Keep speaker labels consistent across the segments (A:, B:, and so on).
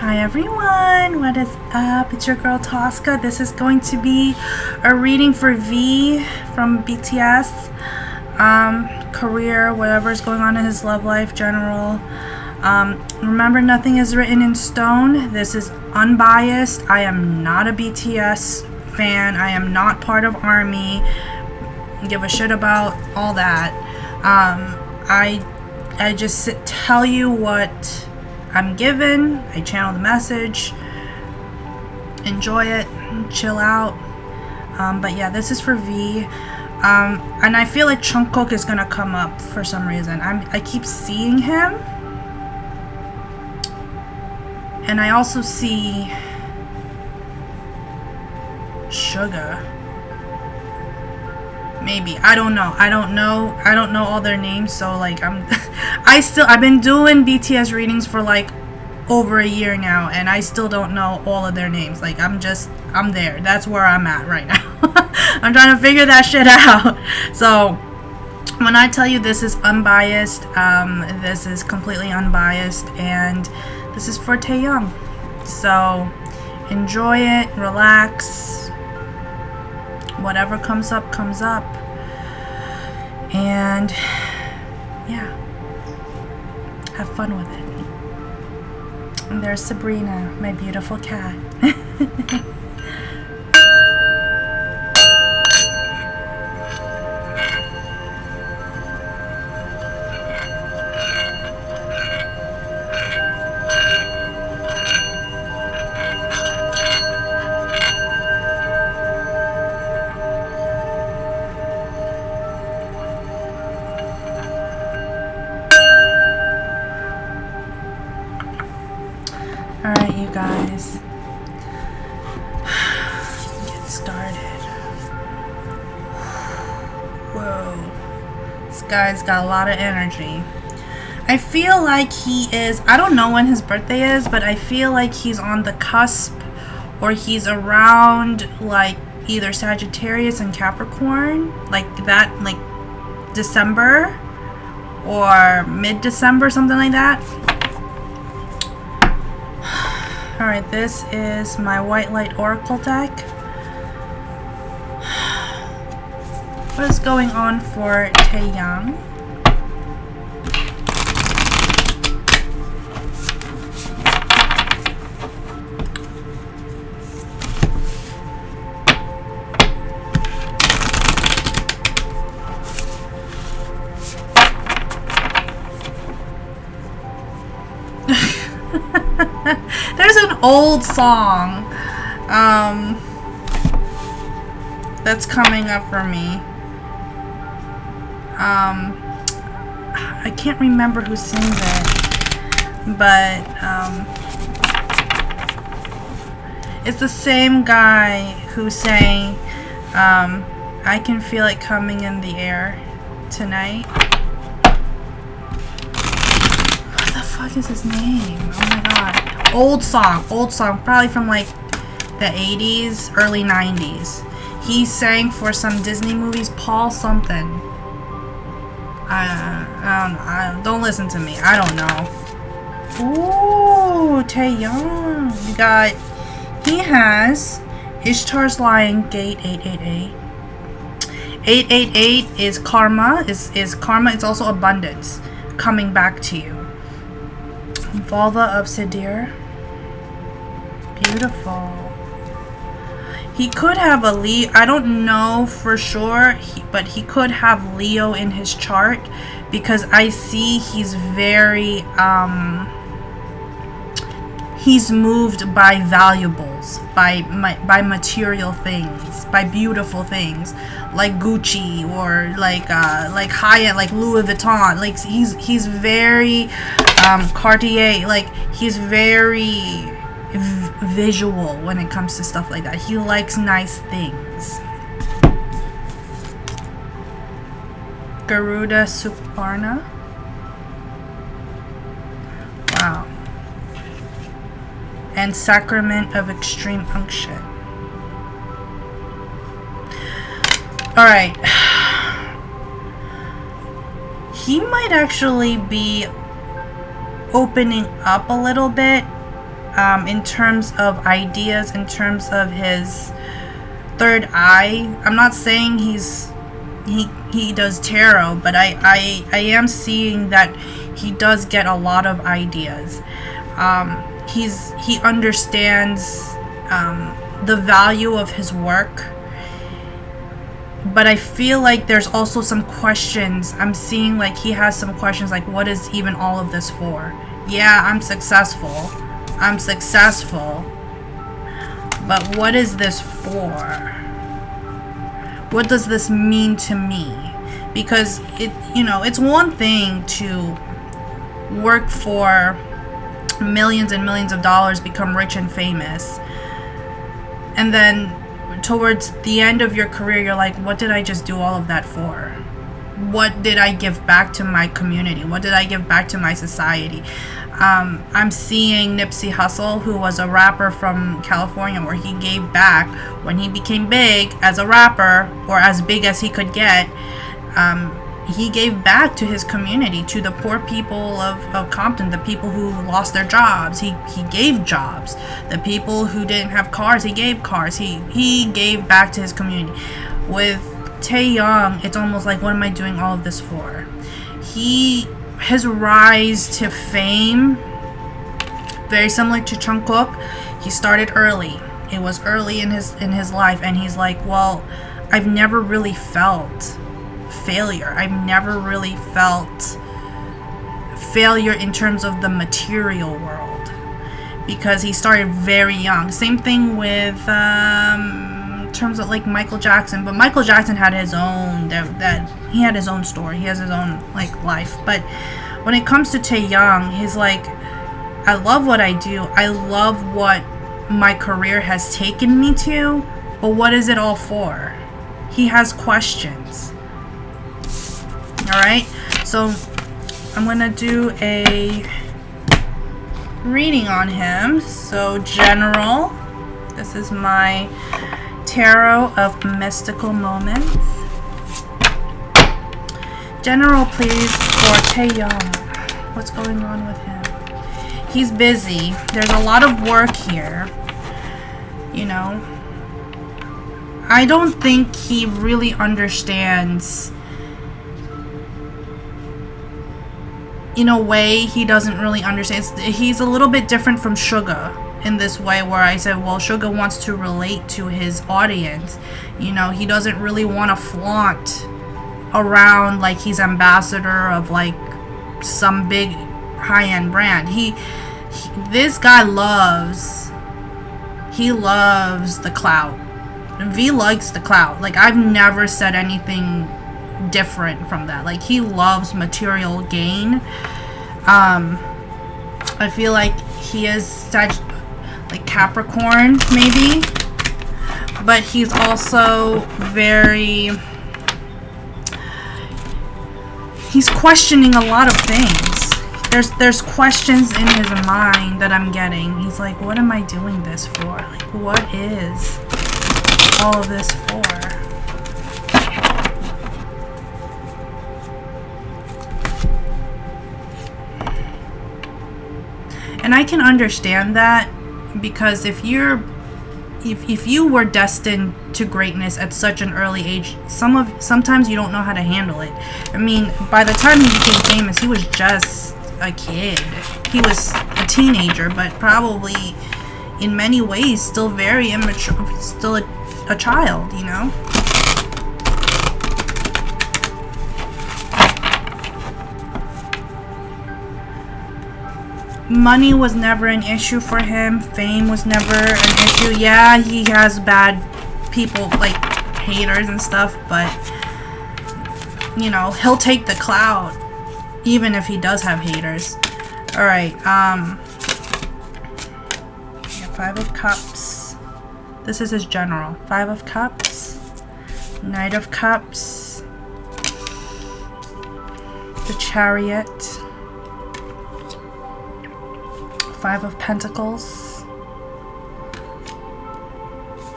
A: Hi everyone, what is up? It's your girl Tosca. This is going to be a reading for V from BTS. Career, whatever's going on in his love life, general. Remember, nothing is written in stone. This is unbiased. I am not a BTS fan. I am not part of ARMY. Give a shit about all that. I just tell you what I'm given. I channel the message. Enjoy it. Chill out. But yeah, this is for V. And I feel like Jungkook is gonna come up for some reason. I keep seeing him. And I also see Suga. Maybe. I don't know. I don't know all their names, so like I've been doing BTS readings for like over a year now, and I still don't know all of their names. Like I'm there. That's where I'm at right now. I'm trying to figure that shit out. So when I tell you this is unbiased, this is completely unbiased, and this is for Taehyung. So enjoy it, relax. Whatever comes up, comes up. And yeah, have fun with it. And there's Sabrina, my beautiful cat. Alright, you guys. Get started. Whoa. This guy's got a lot of energy. I feel like he is, I don't know when his birthday is, but I feel like he's on the cusp, or he's around like either Sagittarius and Capricorn, like that, like December or mid-December, something like that. Alright, this is my White Light Oracle deck. What is going on for Taehyung? There's an old song that's coming up for me. I can't remember who sings it, but it's the same guy who sang I Can Feel It Coming in the Air Tonight. What the fuck is his name? Oh my god. Old song, probably from like the 80s, early 90s. He sang for some Disney movies, Paul something. I don't listen to me. I don't know. Ooh, Taehyung. We got, he has Ishtar's Lion Gate 888. 888 is karma, is karma. It's also abundance coming back to you. Vulva of Sidir. Beautiful. He could have a Leo. I don't know for sure, but he could have Leo in his chart, because I see he's very he's moved by valuables, by material things, by beautiful things like Gucci, or like high-end, like Louis Vuitton. Like he's very Cartier. Like he's very visual when it comes to stuff like that. He likes nice things. Garuda Suparna. Wow. And Sacrament of Extreme Unction. Alright. He might actually be opening up a little bit in terms of ideas, in terms of his third eye. I'm not saying he does tarot, but I am seeing that he does get a lot of ideas. He understands the value of his work, but I feel like there's also some questions. I'm seeing like he has some questions like, what is even all of this for? Yeah, I'm successful, but what is this for? What does this mean to me? Because it's one thing to work for millions and millions of dollars, become rich and famous, and then towards the end of your career you're like, what did I just do all of that for? What did I give back to my community? What did I give back to my society? I'm seeing Nipsey Hussle, who was a rapper from California, where he gave back when he became big as a rapper, or as big as he could get. He gave back to his community, to the poor people of Compton, the people who lost their jobs. He gave jobs. The people who didn't have cars, he gave cars. He gave back to his community. With Taeyong, it's almost like, what am I doing all of this for? His rise to fame, very similar to Jungkook, he started early. It was early in his life, and he's like, well, I've never really felt failure. I've never really felt failure in terms of the material world, because he started very young. Same thing with in terms of like Michael Jackson, but Michael Jackson had his own that he had his own story. He has his own like life. But when it comes to Taeyong, he's like, I love what I do. I love what my career has taken me to, but what is it all for? He has questions. Alright, so I'm gonna do a reading on him. So general, this is my tarot of mystical moments. General, please, for Taeyong. What's going on with him? He's busy. There's a lot of work here. I don't think he really understands. In a way, he doesn't really understand. He's a little bit different from Suga in this way, where I said, well, Suga wants to relate to his audience. He doesn't really want to flaunt around like he's ambassador of like some big high-end brand. This guy loves the clout. V likes the clout. Like, I've never said anything different from that. Like, he loves material gain. I feel like he is such like Capricorn maybe, but he's also he's questioning a lot of things. There's questions in his mind that I'm getting. He's like, what am I doing this for? Like, what is all of this for? And I can understand that, because if you were destined to greatness at such an early age, sometimes you don't know how to handle it. I mean, by the time he became famous, he was just a kid. He was a teenager, but probably in many ways still very immature, still a child, Money was never an issue for him. Fame was never an issue. Yeah, he has bad people, like haters and stuff, but he'll take the clout even if he does have haters. Alright, Five of Cups. This is his general. Five of Cups, Knight of Cups, the Chariot, Five of Pentacles,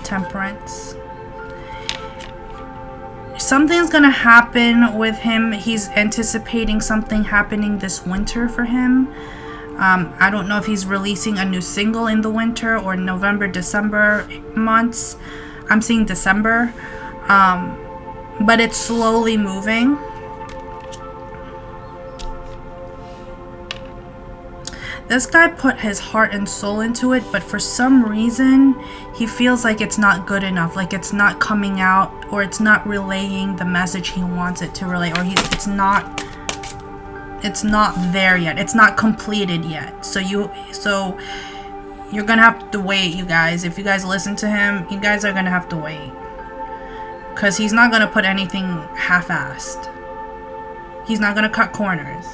A: Temperance. Something's gonna happen with him. He's anticipating something happening this winter for him. I don't know if he's releasing a new single in the winter or November, December months. I'm seeing December. But it's slowly moving. This guy put his heart and soul into it, but for some reason, he feels like it's not good enough, like it's not coming out, or it's not relaying the message he wants it to relay, or it's not there yet. It's not completed yet. So you're gonna have to wait, you guys. If you guys listen to him, you guys are gonna have to wait, because he's not gonna put anything half-assed. He's not gonna cut corners.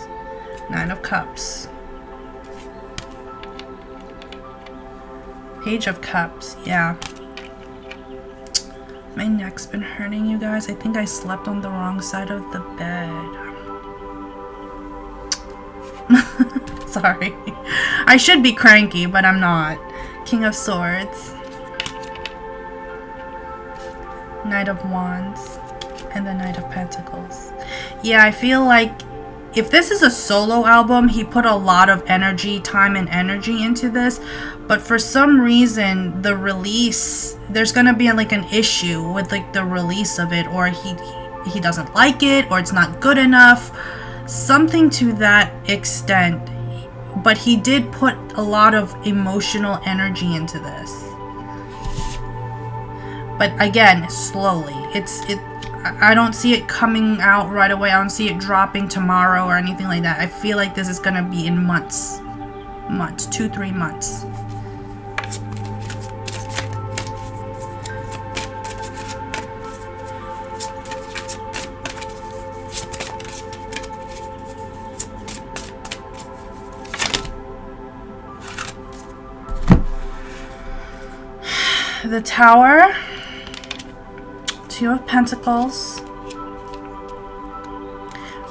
A: 9 of Cups. Page of Cups, yeah. My neck's been hurting, you guys. I think I slept on the wrong side of the bed. Sorry. I should be cranky, but I'm not. King of Swords. Knight of Wands. And the Knight of Pentacles. Yeah, I feel like if this is a solo album, he put a lot of energy, time and energy into this. But for some reason, the release, there's gonna be like an issue with like the release of it, or he doesn't like it, or it's not good enough, something to that extent. But he did put a lot of emotional energy into this. But again, slowly. I don't see it coming out right away. I don't see it dropping tomorrow or anything like that. I feel like this is gonna be in months. 2-3 months. The Tower. 2 of Pentacles,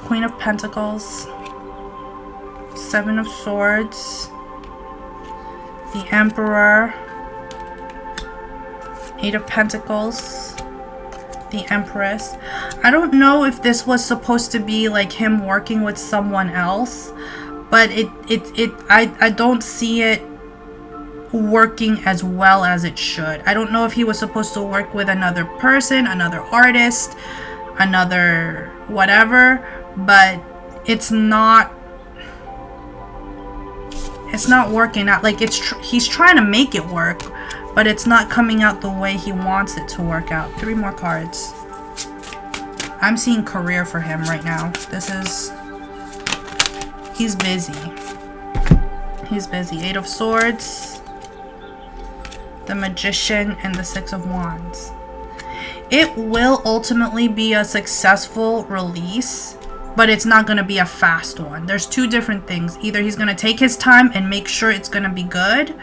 A: Queen of Pentacles, 7 of Swords, the Emperor, 8 of Pentacles, the Empress. I don't know if this was supposed to be like him working with someone else, but I don't see it working as well as it should. I don't know if he was supposed to work with another person, another artist, another whatever, but it's not working out. Like he's trying to make it work, but it's not coming out the way he wants it to work out. 3 more cards. I'm seeing career for him right now. He's busy. He's busy. 8 of Swords, the Magician, and the 6 of Wands. It will ultimately be a successful release, but it's not going to be a fast one. There's 2 different things. Either he's going to take his time and make sure it's going to be good,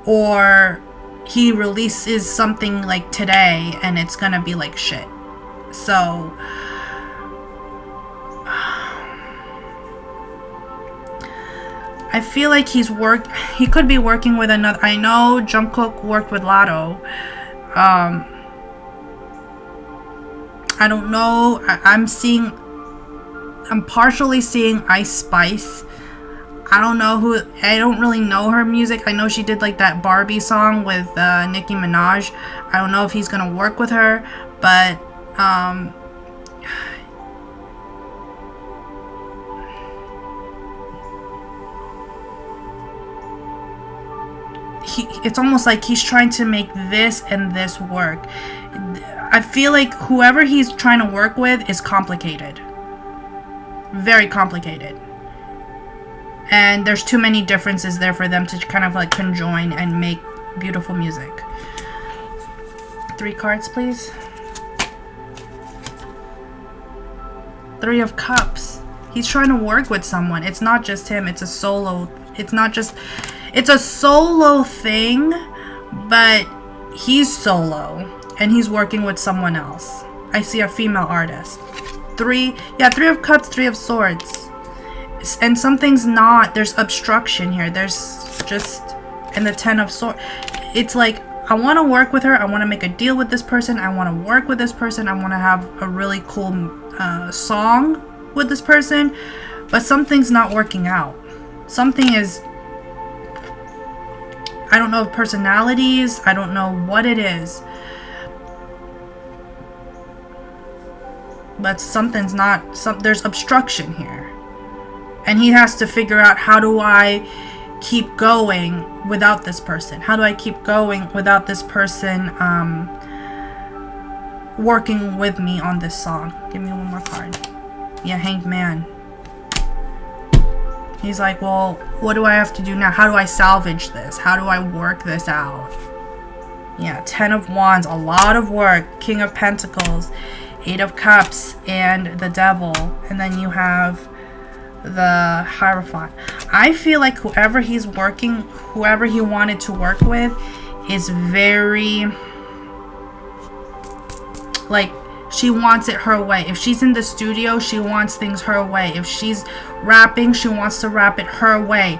A: or he releases something like today and it's going to be like shit. So I feel like he could be working with another. I know Jungkook worked with Lotto. I don't know. I'm partially seeing Ice Spice. I don't really know her music. I know she did like that Barbie song with Nicki Minaj. I don't know if he's gonna work with her, but it's almost like he's trying to make this and this work. I feel like whoever he's trying to work with is complicated. Very complicated. And there's too many differences there for them to kind of like conjoin and make beautiful music. 3 cards, please. 3 of Cups. He's trying to work with someone. It's not just him. It's a solo. It's a solo thing, but he's solo and he's working with someone else. I see a female artist. 3 of Cups, 3 of Swords. And something's not, there's obstruction here. There's just, and the 10 of Swords. It's like, I want to work with her. I want to make a deal with this person. I want to work with this person. I want to have a really cool song with this person. But something's not working out. something is, I don't know if personalities, I don't know what it is, but something's not, there's obstruction here. And he has to figure out, how do I keep going without this person? How do I keep going without this person working with me on this song? Give me one more card. Yeah, Hanged Man. He's like, well, what do I have to do now? How do I salvage this? How do I work this out? Yeah, 10 of Wands, a lot of work. King of Pentacles, 8 of Cups, and the Devil. And then you have the Hierophant. I feel like whoever he's working, whoever he wanted to work with, is very, like, she wants it her way. If she's in the studio, she wants things her way. If she's rapping, she wants to rap it her way.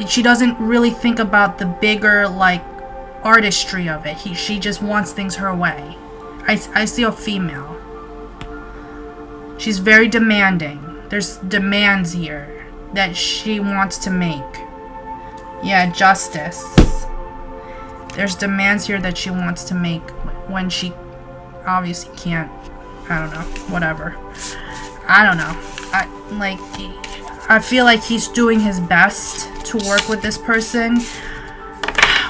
A: She doesn't really think about the bigger, like, artistry of it. She just wants things her way. I see a female. She's very demanding. There's demands here that she wants to make. Yeah, Justice. There's demands here that she wants to make when she obviously can't. I don't know. Whatever. I don't know. I feel like he's doing his best to work with this person.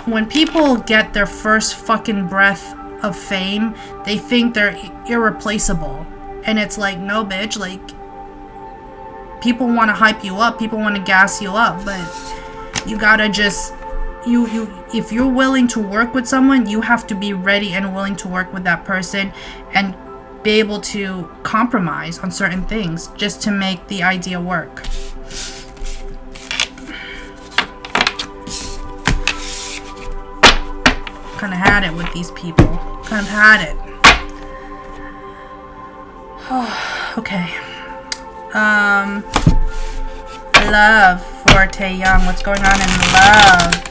A: When people get their first fucking breath of fame, they think they're irreplaceable. And it's like, no, bitch. Like, people want to hype you up. People want to gas you up. But you gotta just... if you're willing to work with someone, you have to be ready and willing to work with that person and be able to compromise on certain things just to make the idea work. Kind of had it with these people. Kind of had it. Oh, okay. Love for Taeyang. What's going on in love?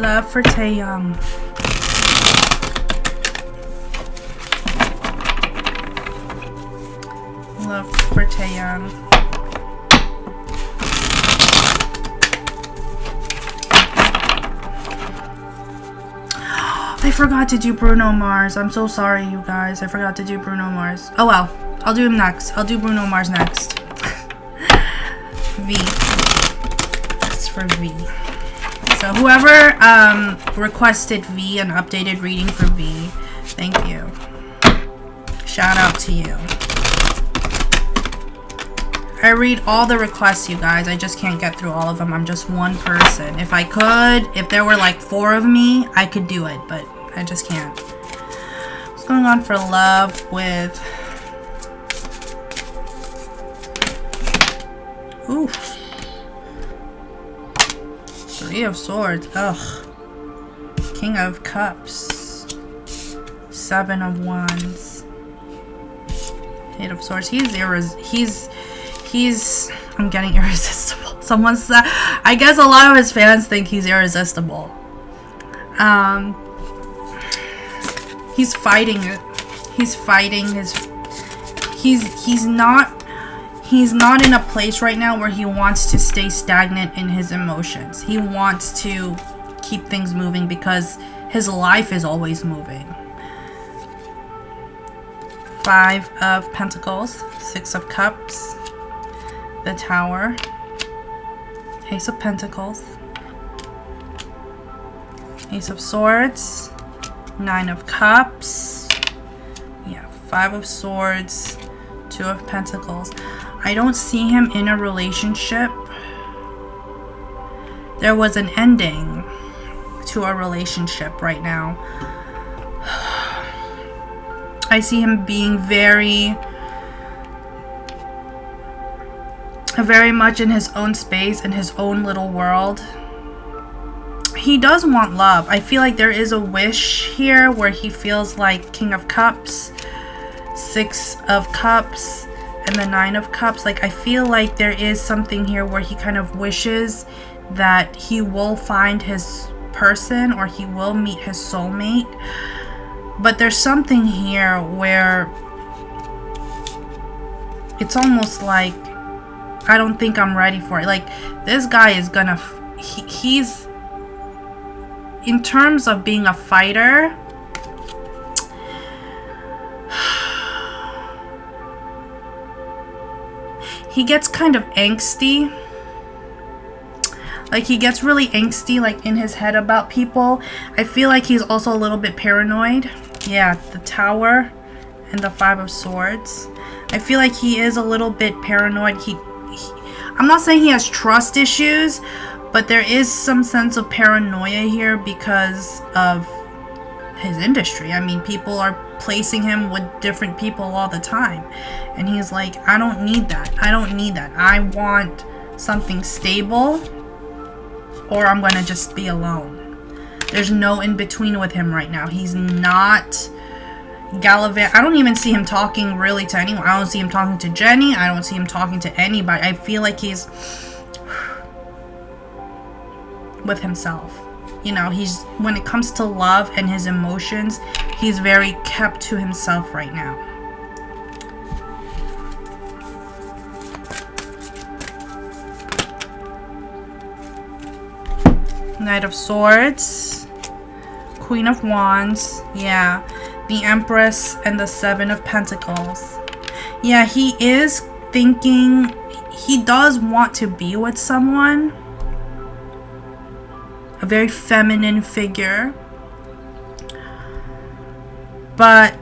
A: Love for Taeyang. Love for Taeyang. I forgot to do Bruno Mars. I'm so sorry, you guys. I forgot to do Bruno Mars. Oh well. I'll do him next. I'll do Bruno Mars next. V. That's for V. So whoever requested V, an updated reading for V, thank you. Shout out to you. I read all the requests, you guys. I just can't get through all of them. I'm just one person. If I could, if there were like 4 of me, I could do it, but I just can't. What's going on for love with... Ooh. 3 of Swords. Ugh. King of Cups. 7 of Wands. 8 of Swords. He's I'm getting irresistible. Someone said, I guess a lot of his fans think he's irresistible. He's fighting it. He's fighting his... He's not in a place right now where he wants to stay stagnant in his emotions. He wants to keep things moving because his life is always moving. 5 of Pentacles, 6 of Cups, the Tower, Ace of Pentacles, Ace of Swords, 9 of Cups, yeah, 5 of Swords, 2 of Pentacles. I don't see him in a relationship. There was an ending to a relationship right now. I see him being very much in his own space, in his own little world. He does want love. I feel like there is a wish here where he feels like King of Cups, 6 of Cups, and the 9 of Cups. Like, I feel like there is something here where he kind of wishes that he will find his person or he will meet his soulmate. But there's something here where it's almost like, I don't think I'm ready for it. Like, this guy is gonna, he's, in terms of being a fighter, he gets kind of angsty. Like, he gets really angsty, like, in his head about people. I feel like he's also a little bit paranoid. Yeah, the Tower and the Five of Swords. I feel like he is a little bit paranoid. I'm not saying he has trust issues, but there is some sense of paranoia here because of his industry. I mean, people are placing him with different people all the time. And he's like, I don't need that. I don't need that. I want something stable, or I'm going to just be alone. There's no in between with him right now. He's not gallivant. I don't even see him talking really to anyone. I don't see him talking to Jenny. I don't see him talking to anybody. I feel like he's with himself. You know, he's, when it comes to love and his emotions, he's very kept to himself right now. Knight of Swords, Queen of Wands, yeah, the Empress, and the Seven of Pentacles. Yeah, he is thinking, he does want to be with someone, a very feminine figure, but,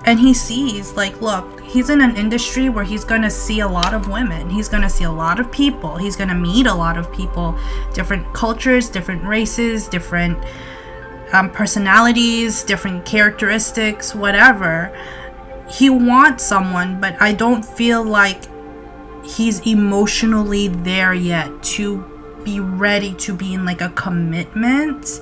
A: and he sees, like, look, he's in an industry where he's gonna see a lot of women, he's gonna see a lot of people, he's gonna meet a lot of people, different cultures, different races, different personalities, different characteristics, whatever. He wants someone, but I don't feel like he's emotionally there yet to be ready to be in like a commitment.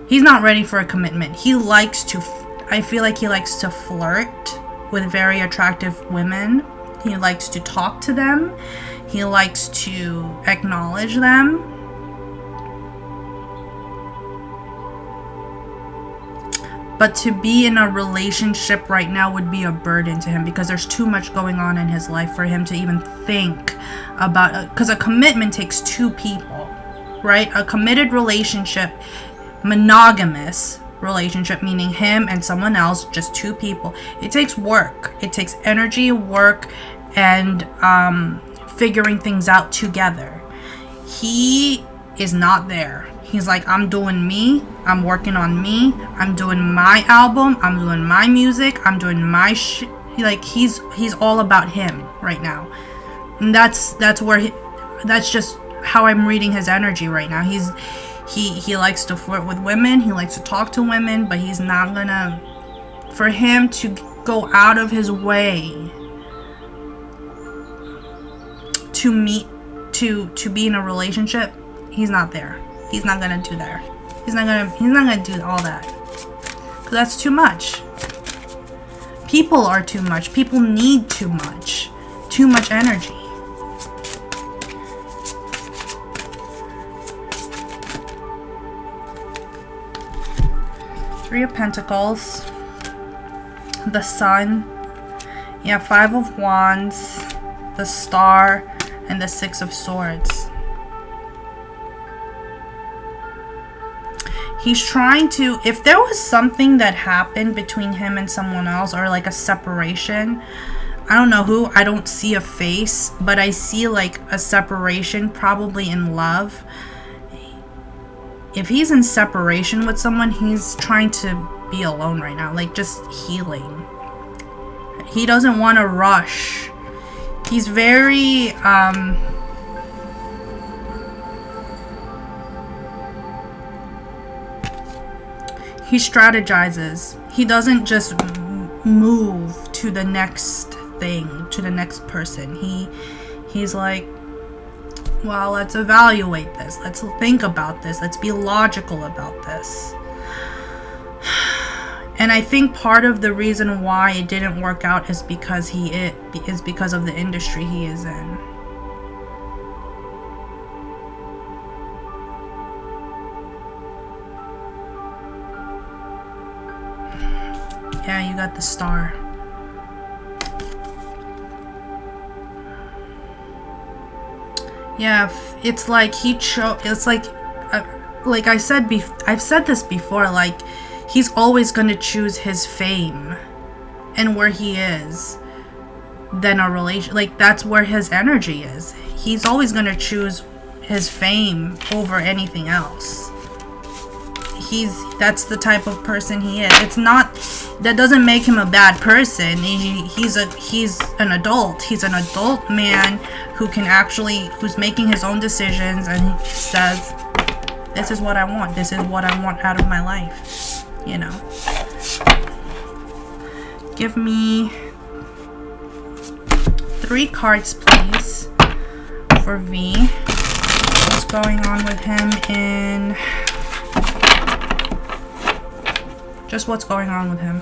A: He's not ready for a commitment. He likes to, I feel like he likes to flirt with very attractive women. He likes to talk to them. He likes to acknowledge them. But to be in a relationship right now would be a burden to him because there's too much going on in his life for him to even think about, because a commitment takes two people, right? A committed relationship, monogamous relationship, meaning him and someone else, just two people. It takes work. It takes energy, work, and figuring things out together. He is not there. He's like, I'm doing me. I'm working on me. I'm doing my album. I'm doing my music. I'm doing my shit. Like, he's all about him right now. And that's where that's just how I'm reading his energy right now. He likes to flirt with women. He likes to talk to women, but he's not gonna, for him to go out of his way to meet, to be in a relationship, he's not there. He's not gonna do that. He's not gonna do all that. 'Cause that's too much. People are too much. People need too much. Too much energy. Three of Pentacles. The Sun. Yeah, Five of Wands. The Star. And the Six of Swords. He's trying to, if there was something that happened between him and someone else, or like a separation, I don't know who, I don't see a face, but I see like a separation, probably in love. If he's in separation with someone, he's trying to be alone right now, like just healing. He doesn't want to rush. He's very, he strategizes. He doesn't just move to the next thing, to the next person. He's like, well, let's evaluate this. Let's think about this. Let's be logical about this. And I think part of the reason why it didn't work out is because because of the industry he is in. Yeah, you got the Star. Yeah, it's like it's like I said I've said this before, like he's always going to choose his fame and where he is than a relation. Like that's where his energy is. He's always going to choose his fame over anything else. That's the type of person he is. It's not, that doesn't make him a bad person. He's an adult. He's an adult man who's making his own decisions, and he says, this is what I want. This is what I want out of my life. You know. Give me 3 cards, please, for V. What's going on with him in... Just what's going on with him.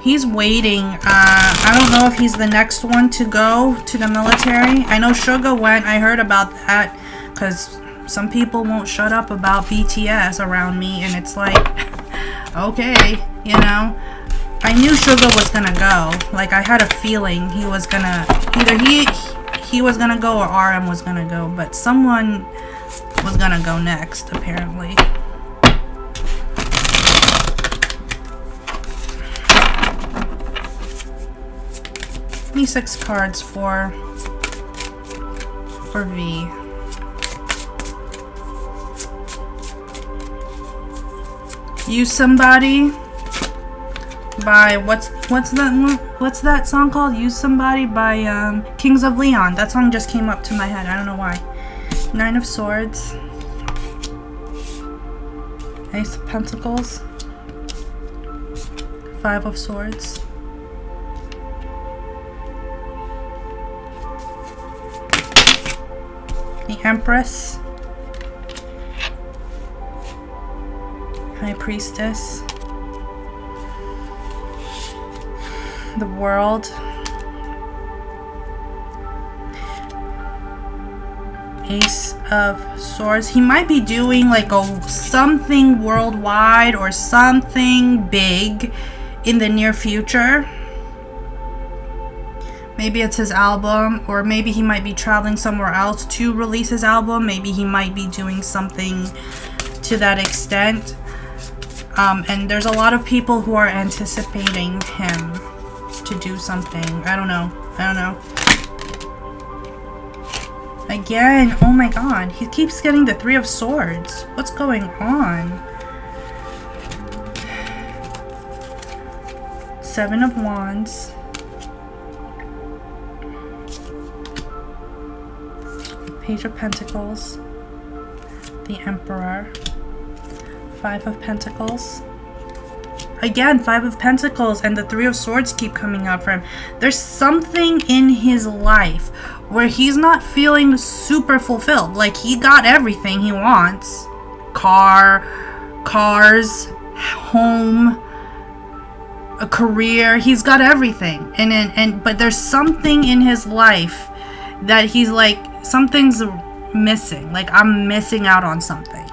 A: He's waiting. I don't know if he's the next one to go to the military. I know Sugar went. I heard about that because some people won't shut up about BTS around me, and it's like, okay, you know. I knew Sugar was gonna go. Like I had a feeling he was gonna, either he was gonna go or RM was gonna go, but someone was gonna go next, apparently. Give me 6 cards for V. Use Somebody by what's that song called? Use Somebody by Kings of Leon. That song just came up to my head. I don't know why. 9 of Swords, Ace of Pentacles, 5 of Swords, the Empress, High Priestess, the World, Ace of Swords. He might be doing like something worldwide or something big in the near future. Maybe it's his album, or maybe he might be traveling somewhere else to release his album. Maybe he might be doing something to that extent. And there's a lot of people who are anticipating him to do something. I don't know. Again, oh my god, he keeps getting the 3 of Swords. What's going on? 7 of Wands. Page of Pentacles. The Emperor. 5 of Pentacles. Again, 5 of Pentacles and the 3 of Swords keep coming up for him. There's something in his life where he's not feeling super fulfilled. Like he got everything he wants. Cars, home, a career. He's got everything. But there's something in his life that he's like, something's missing. Like I'm missing out on something.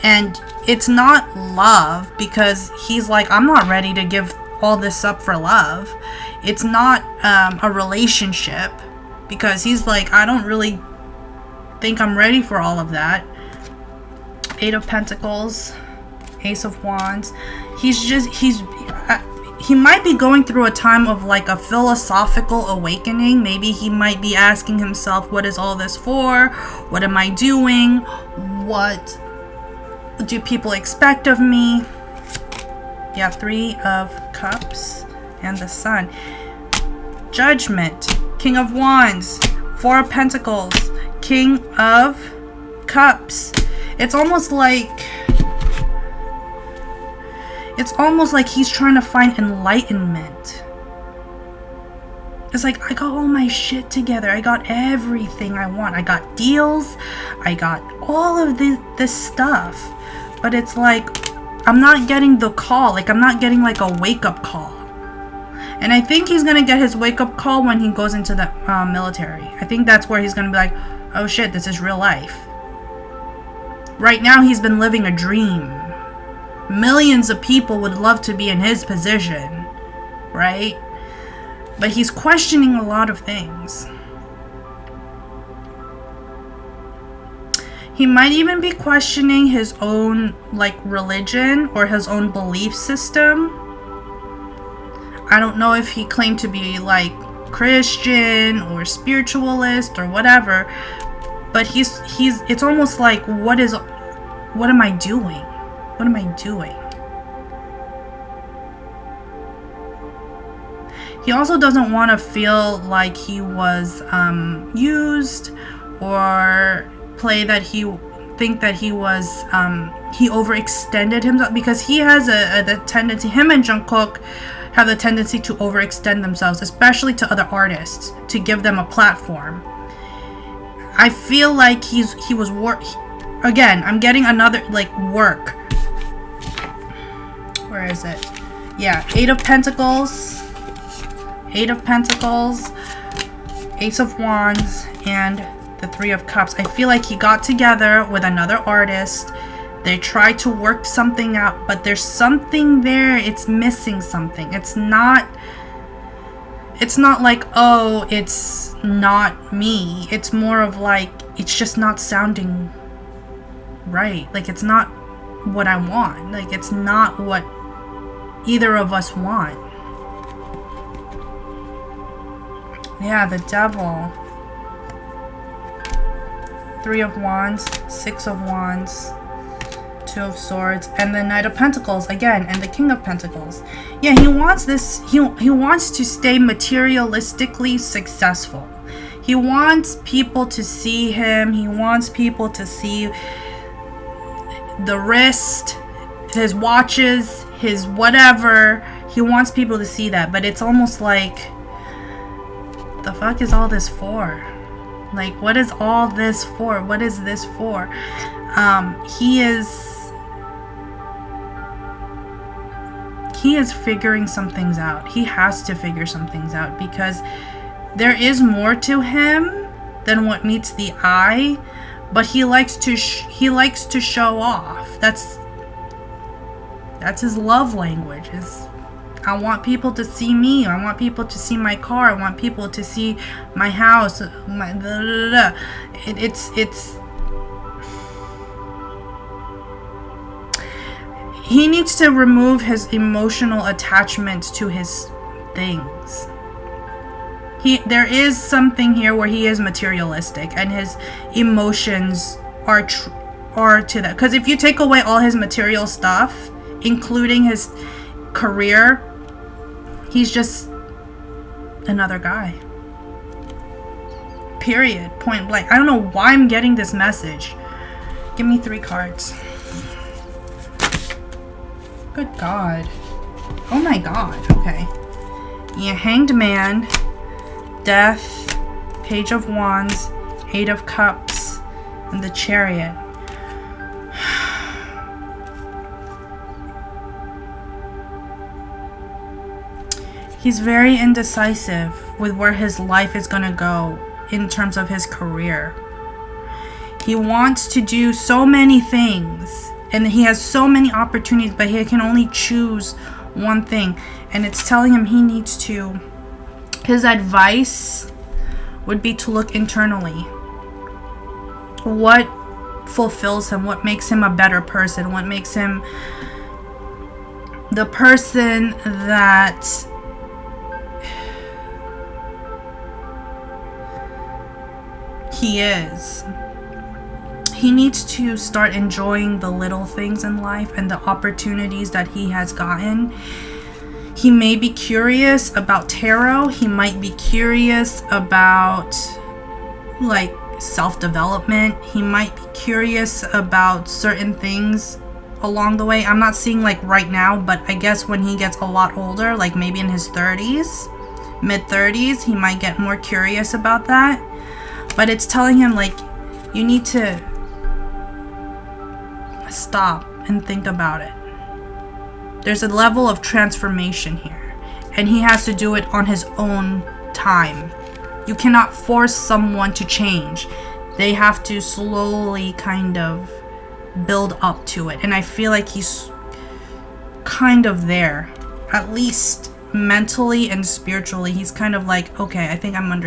A: And it's not love, because he's like, I'm not ready to give all this up for love. It's not a relationship, because he's like, I don't really think I'm ready for all of that. 8 of Pentacles, Ace of Wands. He might be going through a time of like a philosophical awakening. Maybe he might be asking himself, what is all this for? What am I doing? What do people expect of me? Yeah, 3 of Cups and the Sun. Judgment, King of Wands, 4 of Pentacles, King of Cups. It's almost like he's trying to find enlightenment. It's like, I got all my shit together. I got everything I want. I got deals. I got all of this stuff. But it's like, I'm not getting the call. Like, I'm not getting like a wake-up call. And I think he's going to get his wake-up call when he goes into the military. I think that's where he's going to be like, oh shit, this is real life. Right now, he's been living a dream. Millions of people would love to be in his position, right? But he's questioning a lot of things. He might even be questioning his own, like, religion or his own belief system. I don't know if he claimed to be, like, Christian or spiritualist or whatever, but it's almost like, what am I doing? What am I doing? He also doesn't want to feel like he was used, or think that he was he overextended himself, because he has the tendency, him and Jungkook have the tendency to overextend themselves, especially to other artists, to give them a platform. I feel like he was again, I'm getting another, like, work. Where is it? Yeah, Eight of Pentacles, Ace of Wands, and the Three of Cups. I feel like he got together with another artist. They tried to work something out, but there's something there. It's missing something. It's not like, oh, it's not me. It's more of like, it's just not sounding right. Like, it's not what I want. Like, it's not what either of us want. Yeah, the Devil. Three of Wands, Six of Wands, Two of Swords, and the Knight of Pentacles again, and the King of Pentacles. Yeah, he wants this, he wants to stay materialistically successful. He wants people to see him. He wants people to see the wrist, his watches, his whatever. He wants people to see that, but it's almost like, the fuck is all this for? Like, what is all this for? What is this for? He is figuring some things out. He has to figure some things out, because there is more to him than what meets the eye, but he likes to show off. That's his love language. I want people to see me. I want people to see my car. I want people to see my house. My he needs to remove his emotional attachments to his things. There is something here where he is materialistic, and his emotions are to that. Because if you take away all his material stuff, including his career, he's just another guy. Period. Point blank. I don't know why I'm getting this message. Give me 3 cards. Good God. Oh my God. Okay. Yeah, Hanged Man, Death, Page of Wands, Eight of Cups, and the Chariot. He's very indecisive with where his life is going to go in terms of his career. He wants to do so many things, and he has so many opportunities, but he can only choose one thing. And it's telling him he needs to, his advice would be to look internally. What fulfills him? What makes him a better person? What makes him the person that he is? He needs to start enjoying the little things in life and the opportunities that he has gotten. He may be curious about tarot. He might be curious about, like, self-development. He might be curious about certain things along the way. I'm not seeing like right now, but I guess when he gets a lot older, like maybe in his 30s, mid-30s, he might get more curious about that. But it's telling him, like, you need to stop and think about it. There's a level of transformation here, and he has to do it on his own time. You cannot force someone to change. They have to slowly kind of build up to it. And I feel like he's kind of there, at least mentally and spiritually. He's kind of like, okay, I think I'm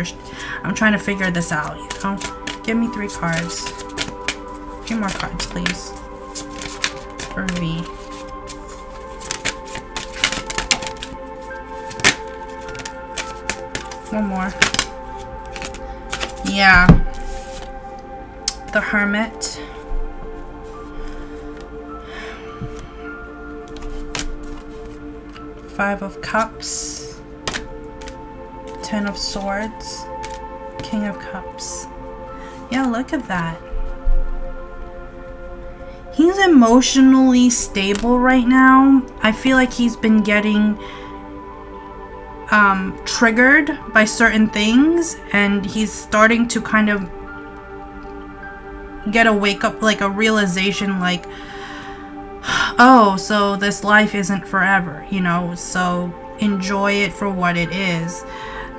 A: trying to figure this out, you know? Give me 3 cards. 3 more cards, please. For V. One more. Yeah. The Hermit. Five of Cups. 10 of Swords. King of Cups. Yeah, look at that. He's emotionally stable right now. I feel like he's been getting triggered by certain things, and he's starting to kind of get a wake up, like a realization, like, oh, so this life isn't forever, you know, so enjoy it for what it is.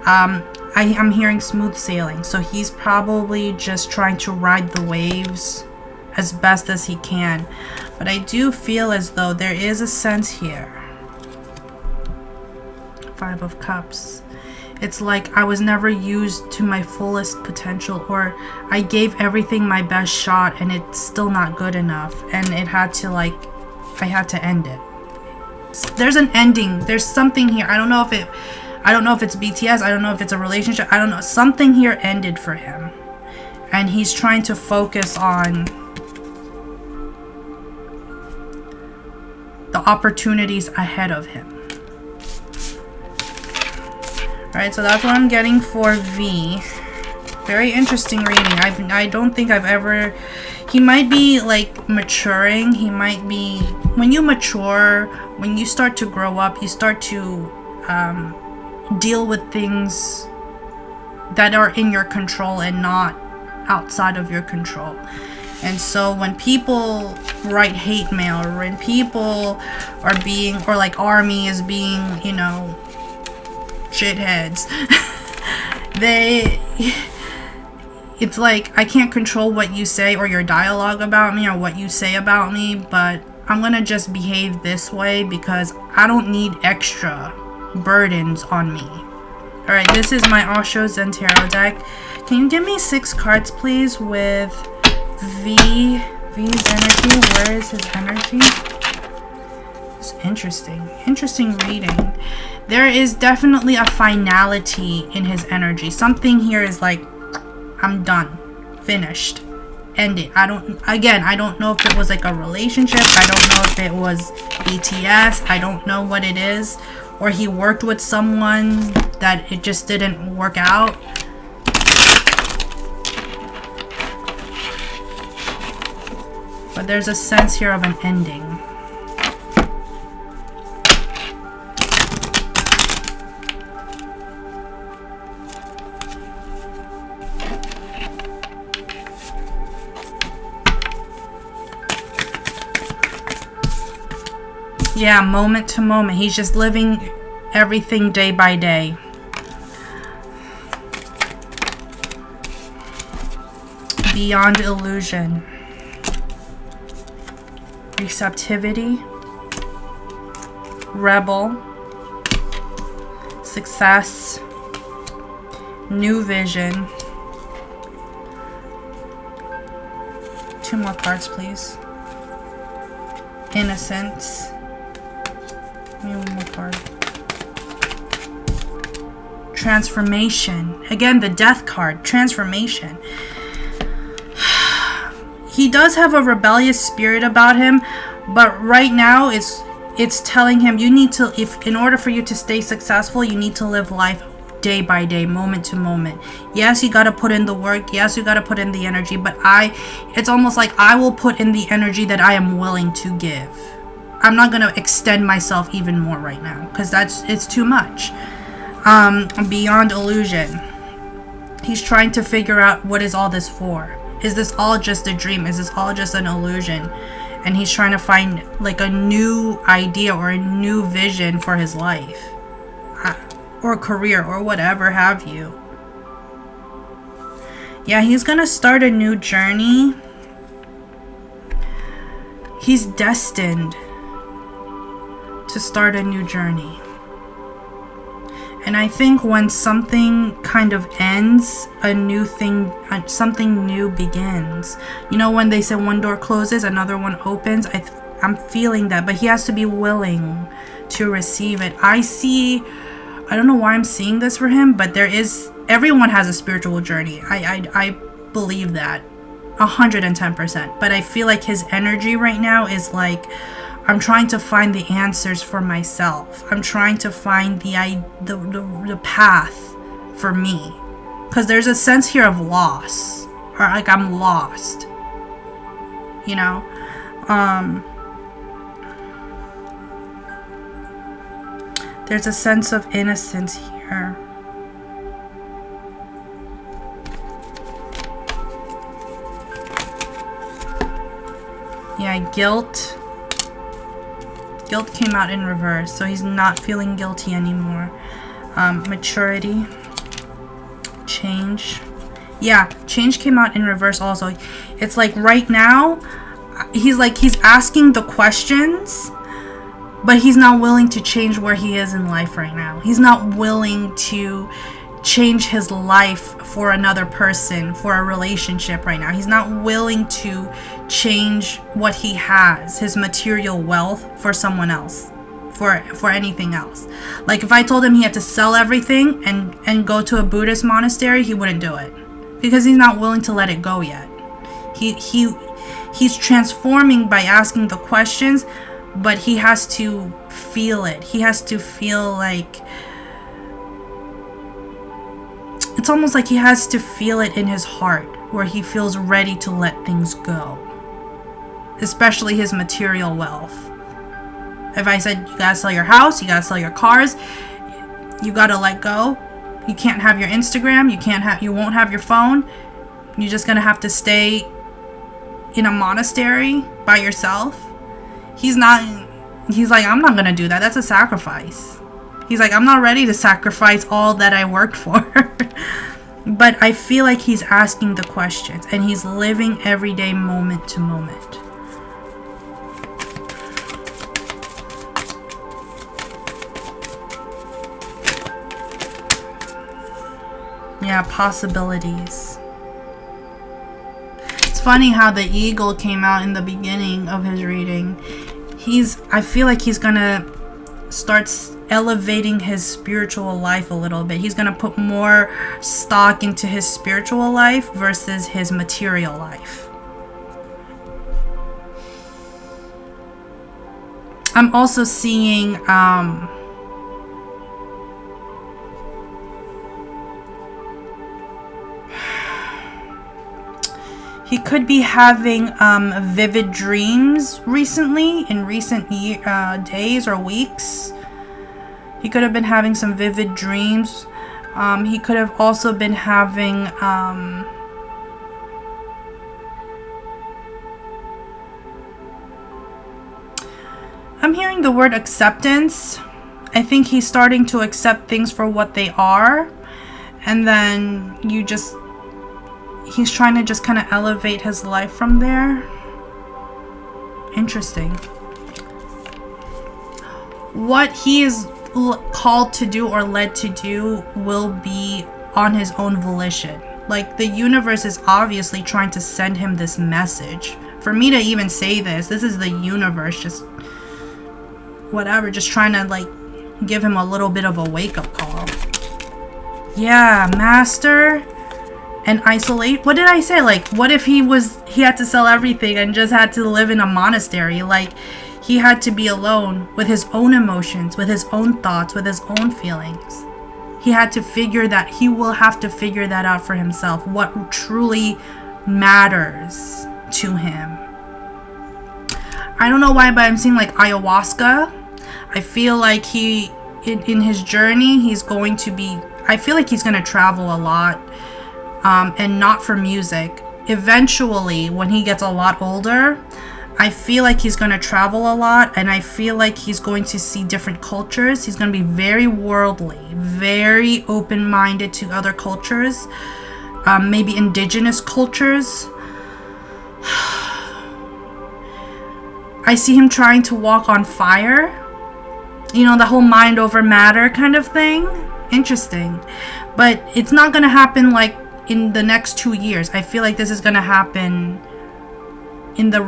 A: I'm hearing smooth sailing, so he's probably just trying to ride the waves as best as he can. But I do feel as though there is a sense here. 5 of Cups. It's like I was never used to my fullest potential, or I gave everything my best shot and it's still not good enough, and it had to, like, I had to end it. There's an ending. There's something here. I don't know if it's BTS. I don't know if it's a relationship. I don't know. Something here ended for him, and he's trying to focus on the opportunities ahead of him. Alright, so that's what I'm getting for V. Very interesting reading. I don't think I've ever... He might be, like, maturing. He might be... When you mature, when you start to grow up, you start to deal with things that are in your control and not outside of your control. And so when people write hate mail, or when people are being... Or, like, Army is being, you know... shitheads. It's like, I can't control what you say or your dialogue about me or what you say about me, but I'm gonna just behave this way because I don't need extra burdens on me. Alright, this is my Osho Zen Tarot deck. Can you give me 6 cards, please, with V's energy? Where is his energy? It's interesting reading. There is definitely a finality in his energy. Something here is like, I'm done, finished, end it. I don't know if it was like a relationship. I don't know if it was BTS. I don't know what it is. Or he worked with someone that it just didn't work out. But there's a sense here of an ending. Yeah, moment to moment. He's just living everything day by day. Beyond illusion. Receptivity. Rebel. Success. New vision. 2 more cards, please. Innocence. One more card. Transformation. Again, the Death card. Transformation. He does have a rebellious spirit about him, but right now it's telling him you need to, in order for you to stay successful, you need to live life day by day, moment to moment. Yes, you got to put in the work. Yes, you got to put in the energy, but it's almost like I will put in the energy that I am willing to give. I'm not going to extend myself even more right now because it's too much. Beyond illusion. He's trying to figure out, what is all this for? Is this all just a dream? Is this all just an illusion? And he's trying to find like a new idea or a new vision for his life. Or career or whatever have you. Yeah, he's going to start a new journey. He's destined to start a new journey. And I think when something kind of ends, a new thing, something new begins. You know, when they say one door closes, another one opens, I'm feeling that, but he has to be willing to receive it. I don't know why I'm seeing this for him, but everyone has a spiritual journey. I believe that 110%. But I feel like his energy right now is like, I'm trying to find the answers for myself. I'm trying to find the path for me. Because there's a sense here of loss. Or like I'm lost. You know? There's a sense of innocence here. Yeah, guilt. Guilt came out in reverse, so he's not feeling guilty anymore. Maturity. Change. Yeah, change came out in reverse also. It's like right now, he's asking the questions, but he's not willing to change where he is in life right now. He's not willing to change his life for another person, for a relationship right now. He's not willing to change what he has, his material wealth, for someone else, for anything else. Like if I told him he had to sell everything and go to a Buddhist monastery, he wouldn't do it because he's not willing to let it go yet. He's transforming by asking the questions, but he has to feel it. He has to feel like, it's almost like he has to feel it in his heart where he feels ready to let things go. Especially his material wealth. If I said you gotta sell your house, you gotta sell your cars, you gotta let go. You can't have your Instagram, you won't have your phone. You're just gonna have to stay in a monastery by yourself. He's like, I'm not gonna do that. That's a sacrifice. He's like, I'm not ready to sacrifice all that I worked for. But I feel like he's asking the questions and he's living every day moment to moment. Yeah, possibilities. It's funny how the eagle came out in the beginning of his reading. I feel like he's gonna start elevating his spiritual life a little bit. He's gonna put more stock into his spiritual life versus his material life. I'm also seeing he could be having vivid dreams recently, in recent days or weeks. He could have been having some vivid dreams. He could have also been having I'm hearing the word acceptance. I think he's starting to accept things for what they are. And then he's trying to just kind of elevate his life from there. Interesting. What he is called to do or led to do will be on his own volition. Like the universe is obviously trying to send him this message. For me to even say this is the universe just whatever, just trying to like give him a little bit of a wake-up call. Yeah, master and isolate. What did I say? Like, what if he had to sell everything and just had to live in a monastery? Like, he had to be alone with his own emotions, with his own thoughts, with his own feelings. He will have to figure that out for himself. What truly matters to him. I don't know why, but I'm seeing like ayahuasca. I feel like in his journey, I feel like he's going to travel a lot. And not for music. Eventually, when he gets a lot older, I feel like he's going to travel a lot, and I feel like he's going to see different cultures. He's going to be very worldly, very open-minded to other cultures, maybe indigenous cultures. I see him trying to walk on fire. You know, the whole mind over matter kind of thing. Interesting. But it's not going to happen like in the next 2 years. I feel like this is going to happen in the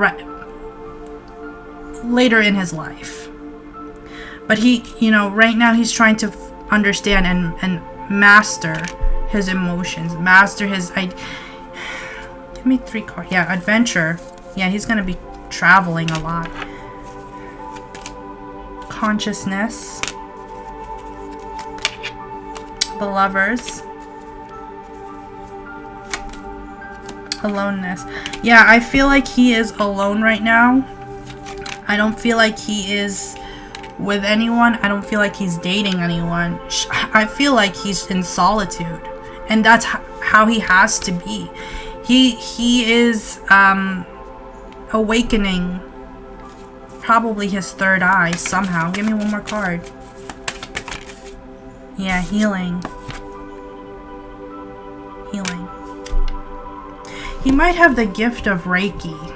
A: later in his life. But he, you know, right now he's trying to understand and master his emotions, master his give me 3 cards. Yeah, adventure. Yeah, he's gonna be traveling a lot. Consciousness. The Lovers. Aloneness. Yeah, I feel like he is alone right now. I don't feel like he is with anyone. I don't feel like he's dating anyone. I feel like he's in solitude, and that's how he has to be. He is awakening probably his third eye somehow. Give me one more card. Yeah, healing. Healing. He might have the gift of Reiki.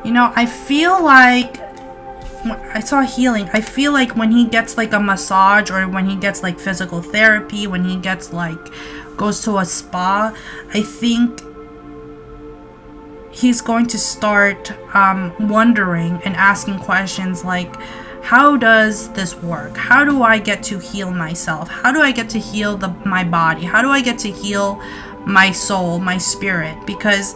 A: You know, I feel like I saw healing. I feel like when he gets like a massage, or when he gets like physical therapy, when he gets like goes to a spa, I think he's going to start wondering and asking questions like, how does this work? How do I get to heal myself? How do I get to heal my body? How do I get to heal my soul, my spirit? Because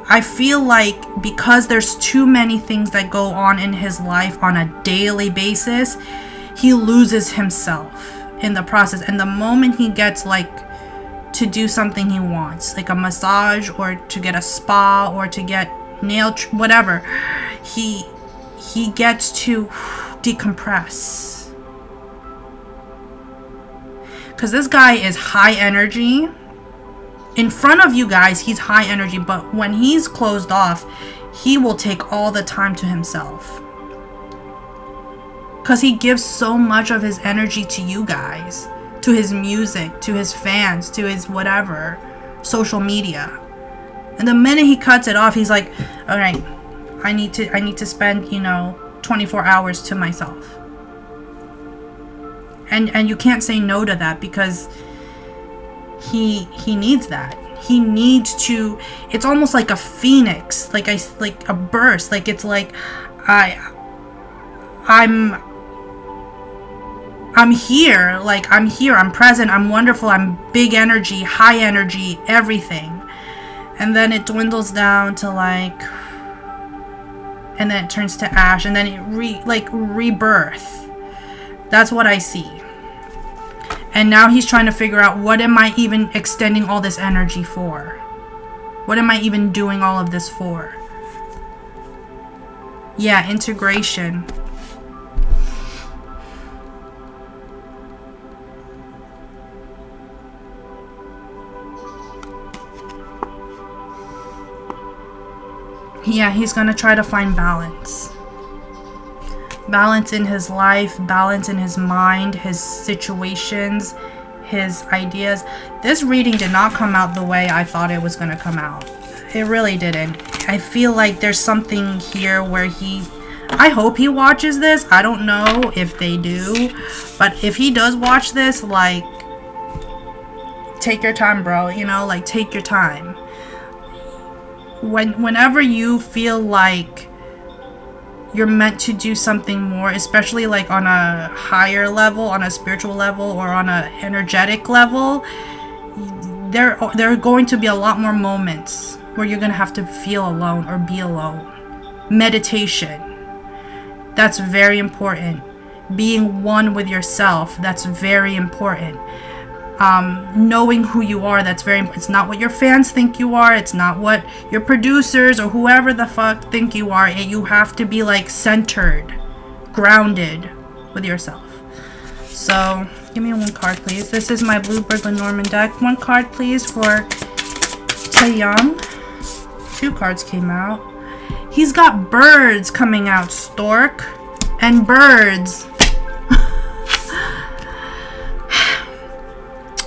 A: I feel like because there's too many things that go on in his life on a daily basis, he loses himself in the process. And the moment he gets like to do something he wants, like a massage, or to get a spa, or to get whatever, he gets to decompress. Because this guy is high energy. In front of you guys, he's high energy, but when he's closed off, he will take all the time to himself. Because he gives so much of his energy to you guys, to his music, to his fans, to his whatever, social media. And the minute he cuts it off, he's like, all right, I need to spend, 24 hours to myself. And you can't say no to that, because he needs that. He needs to. It's almost like a phoenix, like a burst. Like it's like I'm here. Like I'm here. I'm present. I'm wonderful. I'm big energy, high energy, everything. And then it dwindles down to like, and then it turns to ash, and then it rebirth. That's what I see. And now he's trying to figure out, what am I even extending all this energy for? What am I even doing all of this for? Yeah, integration. Yeah, he's gonna try to find balance. Balance in his life, balance in his mind, his situations, his ideas. This reading did not come out the way I thought it was going to come out. It really didn't. I feel like there's something here where I hope he watches this. I don't know if they do, but if he does watch this, like, take your time, bro. Like, take your time. Whenever you feel like you're meant to do something more, especially like on a higher level, on a spiritual level, or on an energetic level, there are going to be a lot more moments where you're going to have to feel alone or be alone. Meditation, that's very important. Being one with yourself, that's very important. Knowing who you are, that's very important. It's not what your fans think you are. It's not what your producers or whoever the fuck think you are. You have to be like centered, grounded with yourself. So give me one card, please. This is my Bluebird Lenormand deck. One card, please, for Taeyong. 2 cards came out. He's got birds coming out. Stork and birds.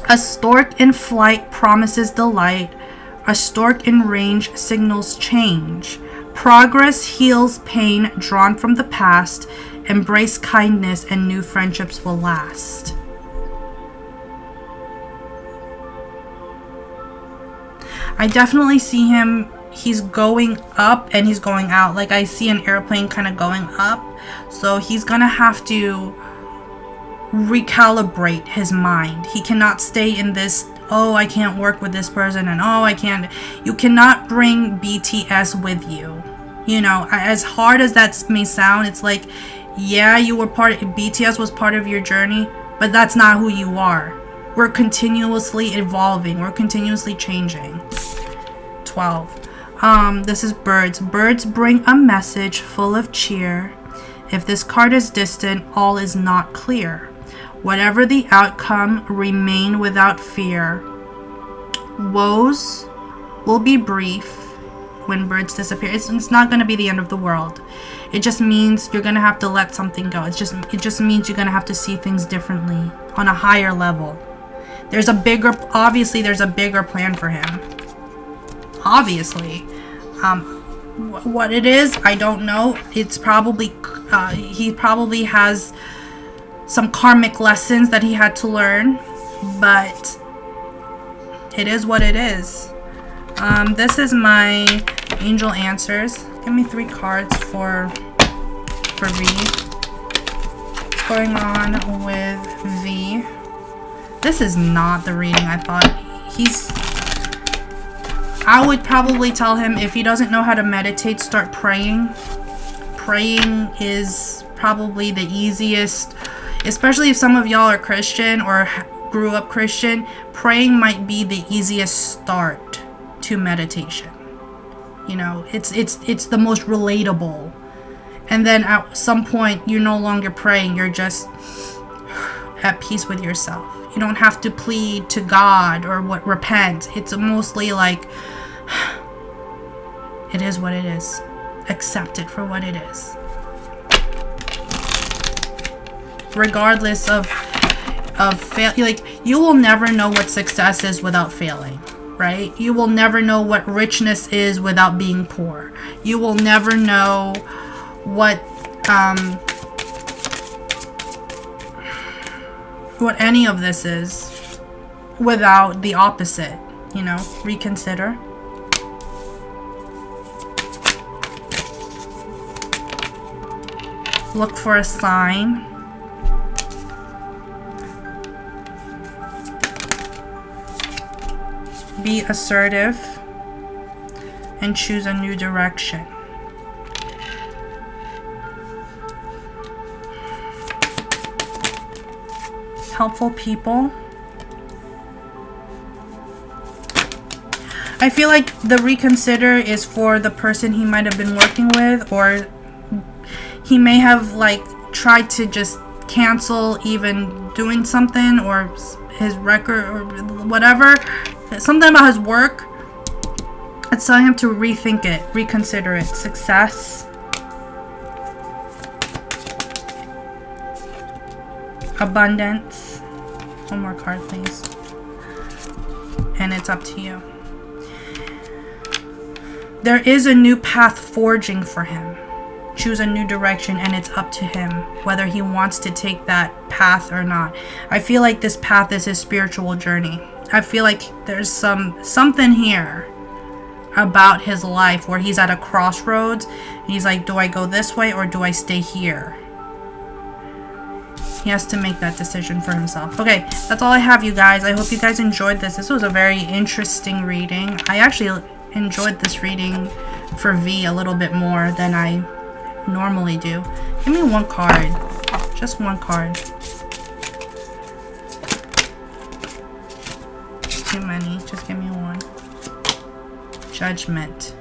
A: A stork in flight promises delight. A stork in range signals change. Progress heals pain drawn from the past. Embrace kindness and new friendships will last. I definitely see him, he's going up and he's going out. Like I see an airplane kind of going up. So he's gonna have to recalibrate his mind. He cannot stay in this, oh, I can't work with this person, and oh, I can't. You cannot bring BTS with you. You know, as hard as that may sound, it's like, yeah, you were BTS was part of your journey, but that's not who you are. We're continuously evolving. We're continuously changing. 12. This is birds. Birds bring a message full of cheer. If this card is distant, all is not clear. Whatever the outcome, remain without fear. Woes will be brief when birds disappear. It's not going to be the end of the world. It just means you're going to have to let something go. It just means you're going to have to see things differently on a higher level. Obviously there's a bigger plan for him. Obviously. What it is, I don't know. It's probably, he probably has some karmic lessons that he had to learn, but it is what it is. This is my angel answers. Give me 3 cards for V. What's going on with V? This is not the reading I thought. I would probably tell him, if he doesn't know how to meditate, start praying. Praying is probably the easiest, especially if some of y'all are Christian or grew up Christian. Praying might be the easiest start to meditation. You know, it's the most relatable. And then at some point, you're no longer praying. You're just at peace with yourself. You don't have to plead to God or repent. It's mostly like, it is what it is. Accept it for what it is. Regardless of fail, like, you will never know what success is without failing, right? You will never know what richness is without being poor. You will never know what any of this is without the opposite. You know, reconsider. Look for a sign. Be assertive and choose a new direction. Helpful people. I feel like the reconsider is for the person he might have been working with, or he may have like tried to just cancel even doing something, or his record or whatever, something about his work. It's telling him to rethink it, reconsider it. Success. Abundance. One more card, please. And it's up to you. There is a new path forging for him. Choose a new direction, and it's up to him whether he wants to take that path or not. I feel like this path is his spiritual journey. I feel like there's something here about his life where he's at a crossroads and he's like, do I go this way or do I stay here? He has to make that decision for himself. Okay, that's all I have, you guys. I hope you guys enjoyed this. This was a very interesting reading. I actually enjoyed this reading for V a little bit more than I normally do. Give me one card. Just one card. Too many. Just give me one. Judgment.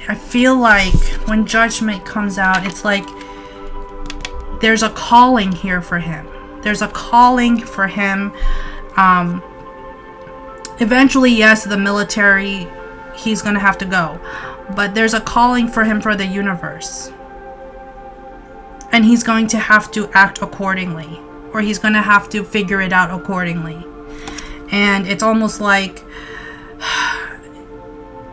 A: I feel like when Judgment comes out, it's like there's a calling here for him. There's a calling for him. Eventually, yes, the military, he's gonna have to go. But there's a calling for him for the universe. And he's going to have to act accordingly. or he's gonna have to figure it out accordingly. And it's almost like,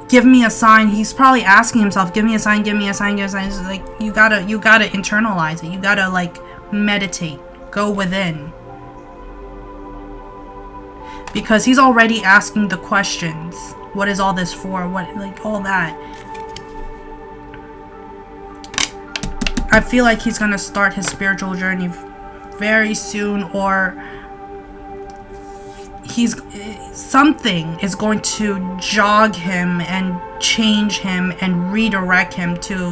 A: give me a sign. He's probably asking himself, give me a sign, give me a sign, give me a sign. It's like, you gotta internalize it. You gotta like meditate, go within, because he's already asking the questions. What is all this for? What, like, all that. I feel like he's gonna start his spiritual journey very soon, or something is going to jog him and change him and redirect him to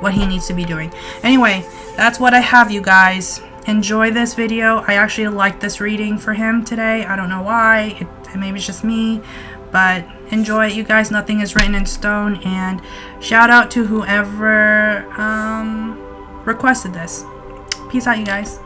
A: what he needs to be doing. Anyway, that's what I have, you guys. Enjoy this video. I actually like this reading for him today. I don't know why. Maybe it's just me, but enjoy it, you guys. Nothing is written in stone. And shout out to whoever requested this. Peace out, you guys.